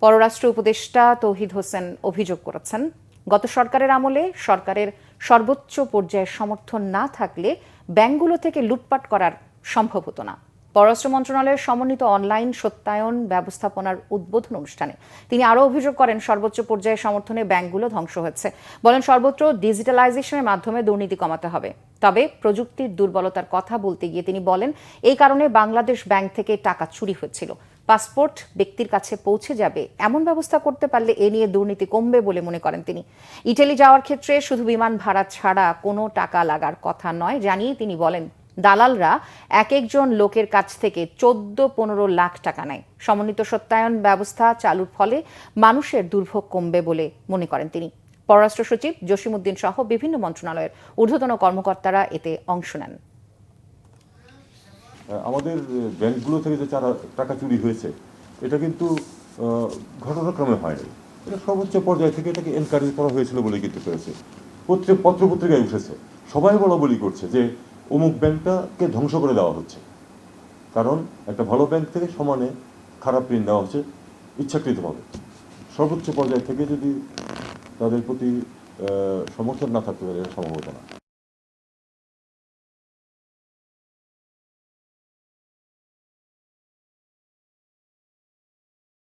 পররাষ্ট্র উপদেষ্টা তৌহিদ হোসেন অভিযোগ করেছেন, গত সরকারের আমলে সরকারের সর্বোচ্চ পর্যায়ের সমর্থন না থাকলে ব্যাংকগুলো থেকে লুটপাট করার সম্ভব হতো না। পররাষ্ট্র মন্ত্রণালয়ের সমন্বিত অনলাইন সত্যায়ন ব্যবস্থাপনার উদ্বোধন অনুষ্ঠানে তিনি আরও অভিযোগ করেন, সর্বোচ্চ পর্যায়ের সমর্থনে ব্যাংকগুলো ধ্বংস হচ্ছে। বলেন, সর্বত্র ডিজিটালাইজেশনের মাধ্যমে দুর্নীতি কমাতে হবে। তবে প্রযুক্তির দুর্বলতার কথা বলতে গিয়ে তিনি বলেন, এই কারণে বাংলাদেশ ব্যাংক থেকে টাকা চুরি হচ্ছিল। পাসপোর্ট ব্যক্তির কাছে পৌঁছে যাবে এমন ব্যবস্থা করতে পারলে এ নিয়ে দুর্নীতি কমবে বলে মনে করেন তিনি। ইটালি যাওয়ার ক্ষেত্রে শুধু বিমান ভাড়া ছাড়া কোনো টাকা লাগার কথা নয় জানিয়ে তিনি বলেন, দালালরা এক একজন লোকের কাছ থেকে 14-15 লাখ টাকা নেয়। সমন্বিত সত্যায়ন ব্যবস্থা চালুর ফলে মানুষের দুর্ভোগ কমবে বলে মনে করেন তিনি। পররাষ্ট্র সচিব জসিমউদ্দিন সহ বিভিন্ন মন্ত্রণালয়ের ঊর্ধ্বতন কর্মকর্তারা এতে অংশ নেন। আমাদের ব্যাংকগুলো থেকে যে টাকা চুরি হয়েছে, এটা কিন্তু ঘটনাক্রমে হয়নি। এটা সর্বোচ্চ পর্যায় থেকে এটাকে এনকারেজ করা হয়েছিল বলে কিন্তু পেয়েছে। পত্রপত্রিকায় উঠেছে, সবাই বলা বলি করছে যে অমুক ব্যাংকটাকে ধ্বংস করে দেওয়া হচ্ছে, কারণ একটা ভালো ব্যাংক থেকে সমানে খারাপ ঋণ দেওয়া হচ্ছে ইচ্ছাকৃতভাবে। সর্বোচ্চ পর্যায় থেকে যদি তাদের প্রতি সমর্থন না থাকতে পারে, এটা সম্ভব হতো না।